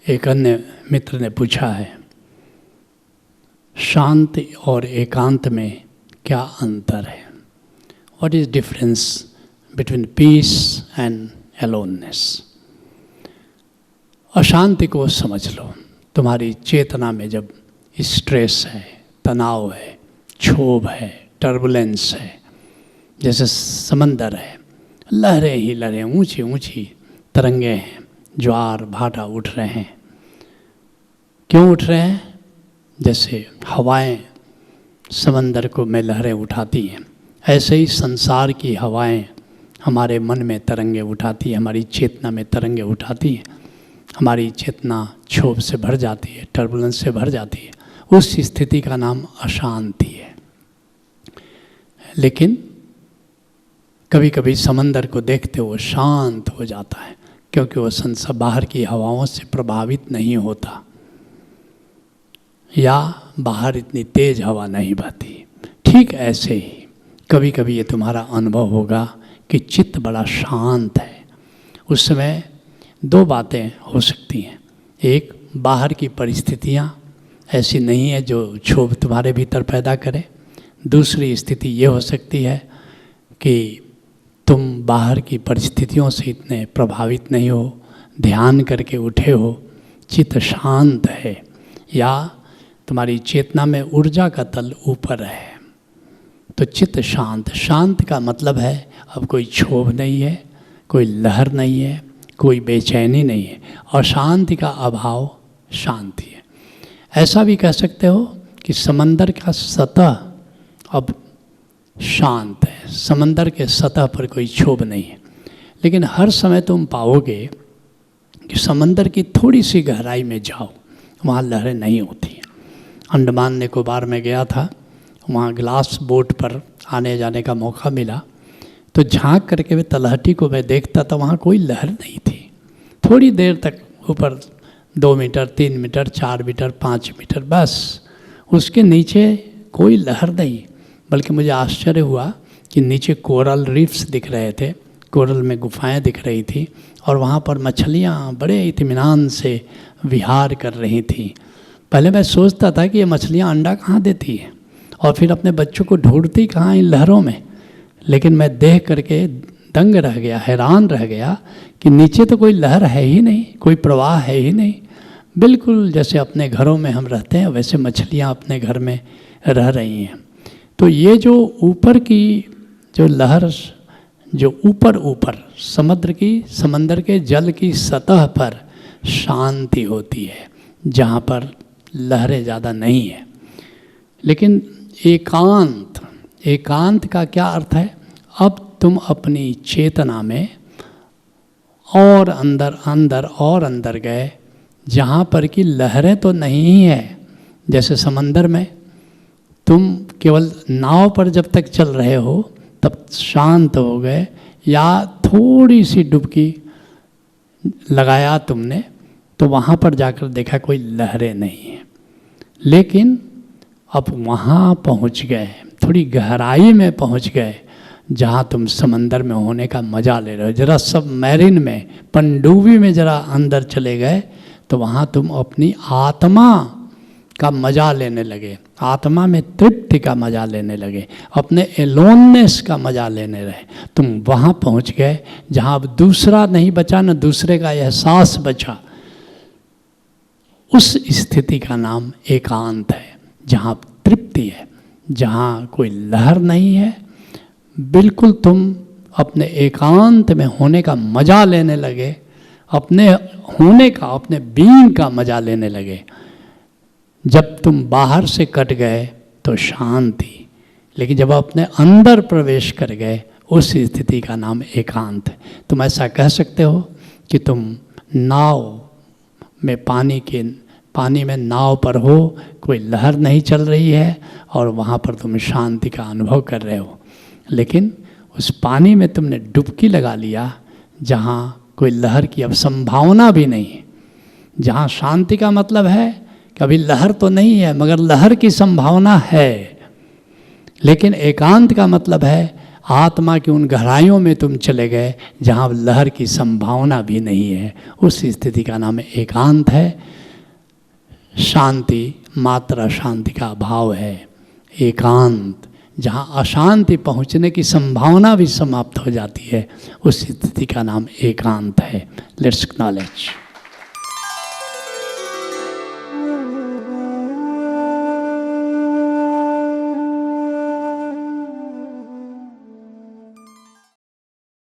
एक अन्य मित्र ने पूछा है, शांति और एकांत में क्या अंतर है? What is difference between peace and aloneness? अशांति को समझ लो, तुम्हारी चेतना में जब स्ट्रेस है, तनाव है, क्षोभ है, टर्बुलेंस है, जैसे समंदर है, लहरें ही लहरें, ऊंची ऊंची तरंगे हैं, ज्वार भाटा उठ रहे हैं। क्यों उठ रहे हैं? जैसे हवाएं समंदर को में लहरें उठाती हैं, ऐसे ही संसार की हवाएं हमारे मन में तरंगे उठाती हैं, हमारी चेतना में तरंगे उठाती हैं। हमारी चेतना क्षोभ से भर जाती है, टर्बुलेंस से भर जाती है। उस स्थिति का नाम अशांति है। लेकिन कभी कभी समंदर को देखते हुए शांत हो जाता है, क्योंकि वो संसार बाहर की हवाओं से प्रभावित नहीं होता, या बाहर इतनी तेज हवा नहीं बहती। ठीक ऐसे ही कभी कभी ये तुम्हारा अनुभव होगा कि चित्त बड़ा शांत है। उस समय दो बातें हो सकती हैं। एक, बाहर की परिस्थितियाँ ऐसी नहीं है जो क्षोभ तुम्हारे भीतर पैदा करे। दूसरी स्थिति ये हो सकती है कि तुम बाहर की परिस्थितियों से इतने प्रभावित नहीं हो, ध्यान करके उठे हो, चित्त शांत है, या तुम्हारी चेतना में ऊर्जा का तल ऊपर है, तो चित्त शांत। शांत का मतलब है अब कोई क्षोभ नहीं है, कोई लहर नहीं है, कोई बेचैनी नहीं है। और शांति का अभाव शांति है। ऐसा भी कह सकते हो कि समंदर का सतह अब शांत है, समंदर के सतह पर कोई क्षोभ नहीं है। लेकिन हर समय तुम पाओगे कि समंदर की थोड़ी सी गहराई में जाओ, वहाँ लहरें नहीं होती हैं। अंडमान निकोबार में गया था, वहाँ ग्लास बोट पर आने जाने का मौका मिला, तो झांक करके वे तलहटी को मैं देखता था, वहाँ कोई लहर नहीं थी। थोड़ी देर तक ऊपर 2 मीटर, 3 मीटर, 4 मीटर, 5 मीटर, बस उसके नीचे कोई लहर नहीं। बल्कि मुझे आश्चर्य हुआ कि नीचे कोरल रीफ्स दिख रहे थे, कोरल में गुफाएं दिख रही थी, और वहाँ पर मछलियाँ बड़े इत्मीनान से विहार कर रही थीं। पहले मैं सोचता था कि ये मछलियाँ अंडा कहाँ देती हैं और फिर अपने बच्चों को ढूंढती कहाँ इन लहरों में। लेकिन मैं देख करके दंग रह गया, हैरान रह गया कि नीचे तो कोई लहर है ही नहीं, कोई प्रवाह है ही नहीं। बिल्कुल जैसे अपने घरों में हम रहते हैं वैसे मछलियाँ अपने घर में रह रही हैं। तो ये जो ऊपर की जो लहर, जो ऊपर समंदर के जल की सतह पर शांति होती है, जहाँ पर लहरें ज़्यादा नहीं है। लेकिन एकांत का क्या अर्थ है? अब तुम अपनी चेतना में और अंदर गए, जहाँ पर कि लहरें तो नहीं है। जैसे समंदर में तुम केवल नाव पर जब तक चल रहे हो तब शांत हो गए, या थोड़ी सी डुबकी लगाया तुमने तो वहाँ पर जाकर देखा कोई लहरें नहीं है। लेकिन अब वहाँ पहुँच गए, थोड़ी गहराई में पहुँच गए, जहाँ तुम समंदर में होने का मज़ा ले रहे हो। जरा सबमरीन में, पनडुब्बी में जरा अंदर चले गए तो वहाँ तुम अपनी आत्मा का मज़ा लेने लगे, आत्मा में तृप्ति का मज़ा लेने लगे, अपने एलोननेस का मज़ा लेने रहे। तुम वहाँ पहुँच गए जहाँ अब दूसरा नहीं बचा, न दूसरे का एहसास बचा। उस स्थिति का नाम एकांत है, जहाँ तृप्ति है, जहाँ कोई लहर नहीं है। बिल्कुल तुम अपने एकांत में होने का मज़ा लेने लगे, अपने होने का, अपने बीइंग का मज़ा लेने लगे। जब तुम बाहर से कट गए तो शांति, लेकिन जब अपने अंदर प्रवेश कर गए उस स्थिति का नाम एकांत है। तुम ऐसा कह सकते हो कि तुम नाव में पानी में नाव पर हो, कोई लहर नहीं चल रही है और वहाँ पर तुम शांति का अनुभव कर रहे हो। लेकिन उस पानी में तुमने डुबकी लगा लिया जहाँ कोई लहर की अब संभावना भी नहीं है। जहाँ शांति का मतलब है कि अभी लहर तो नहीं है मगर लहर की संभावना है। लेकिन एकांत का मतलब है आत्मा की उन गहराइयों में तुम चले गए जहाँ लहर की संभावना भी नहीं है। उस स्थिति का नाम एकांत है। शांति मात्र शांति का अभाव है। एकांत जहाँ अशांति पहुँचने की संभावना भी समाप्त हो जाती है, उस स्थिति का नाम एकांत है। Let's acknowledge.